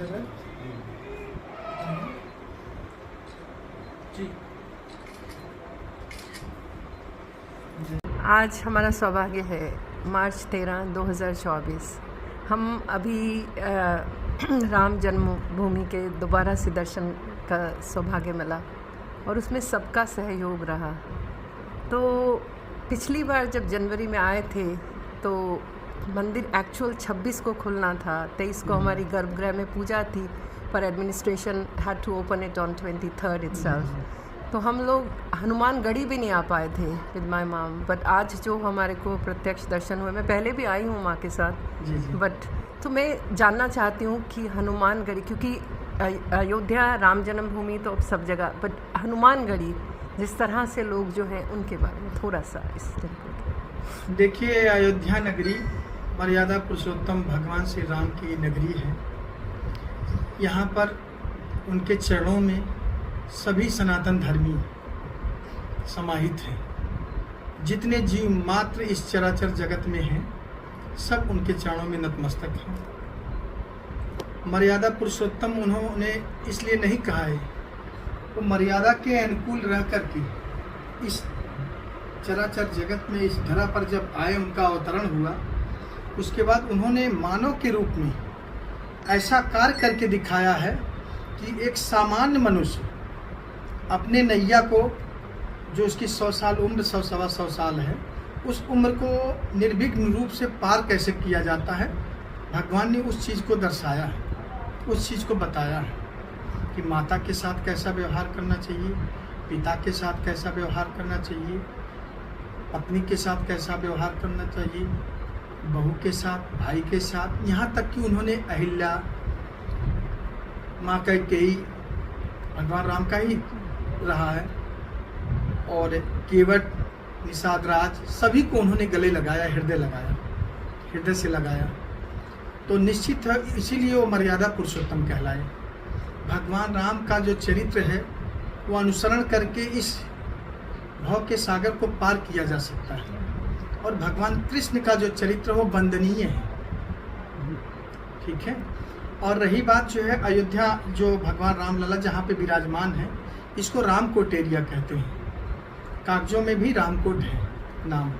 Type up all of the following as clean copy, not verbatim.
आज हमारा सौभाग्य है मार्च 13, 2024। हम अभी राम जन्मभूमि के दोबारा से दर्शन का सौभाग्य मिला और उसमें सबका सहयोग रहा। तो पिछली बार जब जनवरी में आए थे तो मंदिर एक्चुअल 26 को खुलना था, 23 को हमारी गर्भगृह में पूजा थी, पर administration had to open it on 23rd itself. तो हम लोग हनुमानगढ़ी भी नहीं आ पाए थे विद माय मॉम, बट आज जो हमारे को प्रत्यक्ष दर्शन हुए, मैं पहले भी आई हूँ माँ के साथ, बट तो मैं जानना चाहती हूँ कि हनुमानगढ़ी, क्योंकि अयोध्या राम जन्मभूमि तो अब सब जगह, बट हनुमानगढ़ी जिस तरह से लोग जो हैं उनके बारे में थोड़ा सा इस टेम्पल। देखिए, अयोध्या नगरी मर्यादा पुरुषोत्तम भगवान श्री राम की नगरी है। यहाँ पर उनके चरणों में सभी सनातन धर्मी समाहित हैं। जितने जीव मात्र इस चराचर जगत में हैं, सब उनके चरणों में नतमस्तक हैं। मर्यादा पुरुषोत्तम उन्होंने इसलिए नहीं कहा है, वो मर्यादा के अनुकूल रह कर के इस चराचर जगत में, इस धरा पर जब आए, उनका अवतरण हुआ, उसके बाद उन्होंने मानव के रूप में ऐसा कार्य करके दिखाया है कि एक सामान्य मनुष्य अपने नैया को, जो उसकी 100 साल उम्र, 100 सवा 100 साल है, उस उम्र को निर्विघ्न रूप से पार कैसे किया जाता है, भगवान ने उस चीज़ को दर्शाया है, उस चीज़ को बताया है कि माता के साथ कैसा व्यवहार करना चाहिए, पिता के साथ कैसा व्यवहार करना चाहिए, पत्नी के साथ कैसा व्यवहार करना चाहिए, बहू के साथ, भाई के साथ, यहाँ तक कि उन्होंने अहिल्या, माँ कैकेयी, भगवान राम का ही रहा है, और केवट, निषाद राज, सभी को उन्होंने गले लगाया, हृदय लगाया, हृदय से लगाया। तो निश्चित है, इसीलिए वो मर्यादा पुरुषोत्तम कहलाए। भगवान राम का जो चरित्र है वो अनुसरण करके इस भव के सागर को पार किया जा सकता है, और भगवान कृष्ण का जो चरित्र वो वंदनीय है। ठीक है। और रही बात जो है अयोध्या, जो भगवान रामलला जहाँ पे विराजमान है, इसको रामकोट एरिया कहते हैं। कागजों में भी रामकोट है नाम,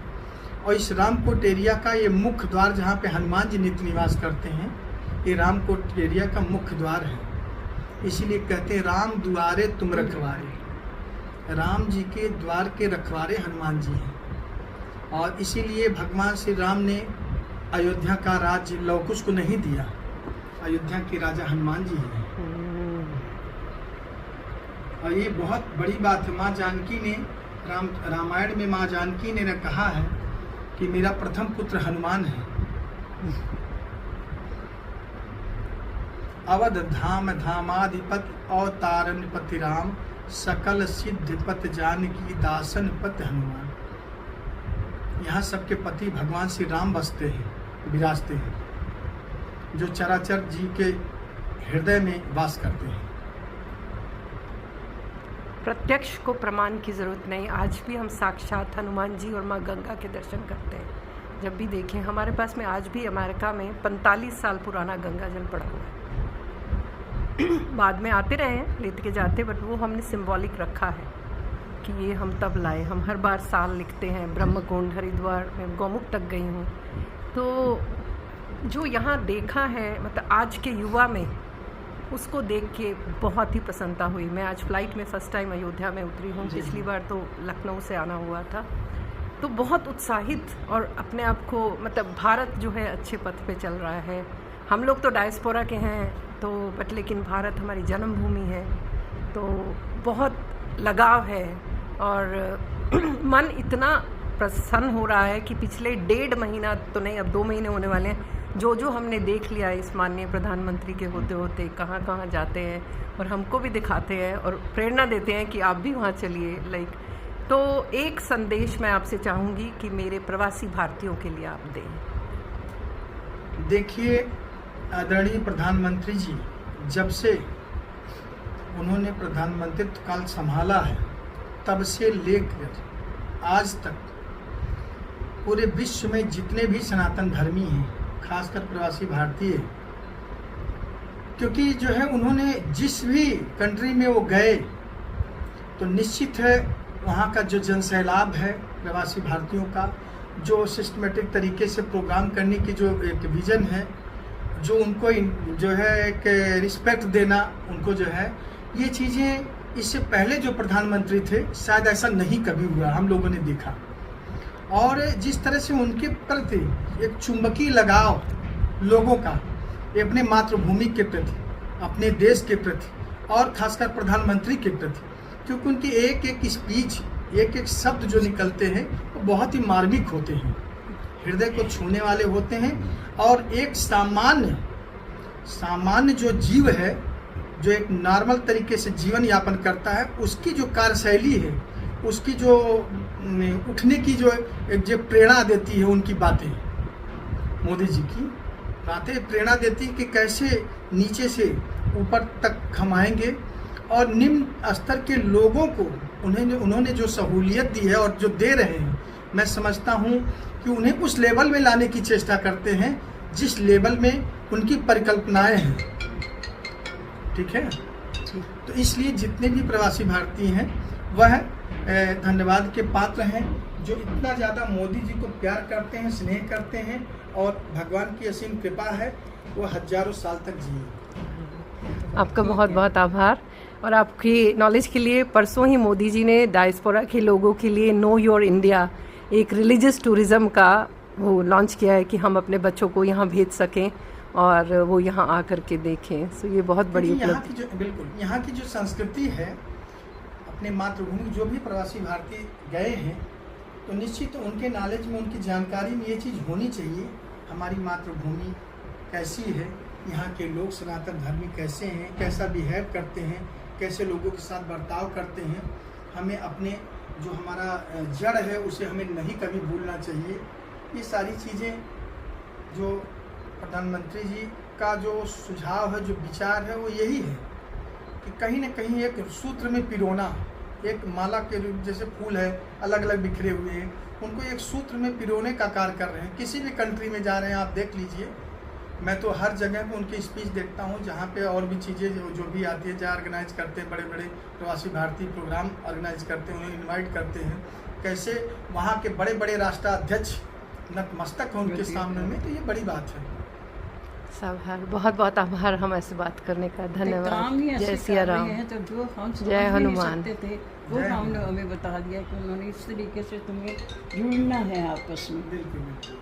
और इस रामकोट एरिया का ये मुख्य द्वार, जहाँ पे हनुमान जी नित्य निवास करते हैं, ये रामकोट एरिया का मुख्य द्वार है। इसीलिए कहते हैं राम द्वारे तुम रखवारे, राम जी के द्वार के रखवारे हनुमान जी हैं। और इसीलिए भगवान श्री राम ने अयोध्या का राज्य लवकुश को नहीं दिया, अयोध्या के राजा हनुमान जी हैं। और ये बहुत बड़ी बात है। माँ जानकी ने रामायण में माँ जानकी ने कहा है कि मेरा प्रथम पुत्र हनुमान है। अवध धाम धामाधिपत अवतारपति राम, सकल सिद्धपत जानकी दासन पत हनुमान। यहाँ सबके पति भगवान श्री राम बसते हैं, विराजते हैं, जो चराचर जी के हृदय में वास करते हैं। प्रत्यक्ष को प्रमाण की ज़रूरत नहीं, आज भी हम साक्षात हनुमान जी और माँ गंगा के दर्शन करते हैं। जब भी देखें, हमारे पास में आज भी अमेरिका में 45 साल पुराना गंगा जल पड़ा हुआ है। बाद में आते रहे हैं, लेते के जाते, बट वो हमने सिंबॉलिक रखा है कि ये हम तब लाए। हम हर बार साल लिखते हैं। ब्रह्मकुंड, हरिद्वार, मैं गौमुख तक गई हूँ। तो जो यहाँ देखा है, मतलब आज के युवा में, उसको देख के बहुत ही प्रसन्नता हुई। मैं आज फ्लाइट में फ़र्स्ट टाइम अयोध्या में उतरी हूँ, पिछली बार तो लखनऊ से आना हुआ था। तो बहुत उत्साहित और अपने आप को, मतलब भारत जो है अच्छे पथ पे चल रहा है। हम लोग तो डायस्पोरा के हैं, तो बट लेकिन भारत हमारी जन्मभूमि है, तो बहुत लगाव है। और मन इतना प्रसन्न हो रहा है कि पिछले 1.5 महीना तो नहीं, अब 2 महीने होने वाले हैं, जो हमने देख लिया इस माननीय प्रधानमंत्री के होते होते, कहाँ कहाँ जाते हैं और हमको भी दिखाते हैं और प्रेरणा देते हैं कि आप भी वहाँ चलिए। लाइक, तो एक संदेश मैं आपसे चाहूँगी कि मेरे प्रवासी भारतीयों के लिए आप दें। देखिए, आदरणीय प्रधानमंत्री जी जब से उन्होंने प्रधानमंत्रित्व काल संभाला है, तब से लेकर आज तक पूरे विश्व में जितने भी सनातन धर्मी हैं, खासकर प्रवासी भारतीय, क्योंकि जो है उन्होंने जिस भी कंट्री में वो गए तो निश्चित है वहाँ का जो जनसैलाब है प्रवासी भारतीयों का, जो सिस्टमेटिक तरीके से प्रोग्राम करने की जो एक विज़न है, जो उनको जो है एक रिस्पेक्ट देना उनको जो है, ये चीज़ें इससे पहले जो प्रधानमंत्री थे शायद ऐसा नहीं कभी हुआ हम लोगों ने देखा। और जिस तरह से उनके प्रति एक चुंबकीय लगाव लोगों का अपने मातृभूमि के प्रति, अपने देश के प्रति और खासकर प्रधानमंत्री के प्रति, क्योंकि उनकी एक एक स्पीच, एक एक शब्द जो निकलते हैं वो बहुत ही मार्मिक होते हैं, हृदय को छूने वाले होते हैं। और एक सामान्य जो जीव है, जो एक नॉर्मल तरीके से जीवन यापन करता है, उसकी जो कार्यशैली है, उसकी जो उठने की जो प्रेरणा देती है, उनकी बातें, मोदी जी की बातें प्रेरणा देती है कि कैसे नीचे से ऊपर तक कमाएंगे और निम्न स्तर के लोगों को उन्होंने जो सहूलियत दी है और जो दे रहे हैं, मैं समझता हूँ कि उन्हें उस लेवल में लाने की चेष्टा करते हैं जिस लेवल में उनकी परिकल्पनाएं हैं। ठीक है, तो इसलिए जितने भी प्रवासी भारतीय हैं वह धन्यवाद के पात्र हैं, जो इतना ज़्यादा मोदी जी को प्यार करते हैं, स्नेह करते हैं, और भगवान की असीम कृपा है वो हजारों साल तक जिए। आपका बहुत बहुत आभार। और आपकी नॉलेज के लिए, परसों ही मोदी जी ने डायस्पोरा के लोगों के लिए नो योर इंडिया, एक रिलीजियस टूरिज़्म का वो लॉन्च किया है कि हम अपने बच्चों को यहाँ भेज सकें और वो यहाँ आकर के देखें। सो ये बहुत बड़ी उपलब्धि। बिल्कुल, यहाँ की जो संस्कृति है, अपने मातृभूमि जो भी प्रवासी भारतीय गए हैं तो निश्चित उनके नॉलेज में, उनकी जानकारी में ये चीज़ होनी चाहिए, हमारी मातृभूमि कैसी है, यहाँ के लोग सनातन धर्मी कैसे हैं, कैसा बिहेव करते हैं, कैसे लोगों के साथ बर्ताव करते हैं। हमें अपने जो हमारा जड़ है उसे हमें नहीं कभी भूलना चाहिए। ये सारी चीज़ें जो प्रधानमंत्री जी का जो सुझाव है, जो विचार है, वो यही है कि कहीं ना कहीं एक सूत्र में पिरोना, एक माला के रूप जैसे फूल है अलग अलग बिखरे हुए हैं, उनको एक सूत्र में पिरोने का कार्य कर रहे हैं। किसी भी कंट्री में जा रहे हैं आप देख लीजिए, मैं तो हर जगह पे उनकी स्पीच देखता हूँ, जहाँ पे और भी चीज़ें जो भी आती है, जहाँ ऑर्गेनाइज करते हैं, बड़े बड़े प्रवासी भारतीय प्रोग्राम ऑर्गेनाइज करते हैं, उन्हें इनवाइट करते हैं, कैसे वहाँ के बड़े बड़े राष्ट्राध्यक्ष नतमस्तक हैं उनके सामने में, तो ये बड़ी बात है। आभार, बहुत बहुत आभार हमारे से बात करने का, धन्यवाद। जय सिया राम, तो जो हम जय हनुमान थे वो हमने हमें बता दिया कि उन्होंने इस तरीके से तुम्हें जुड़ना है आपस में। बिल्कुल बिल्कुल।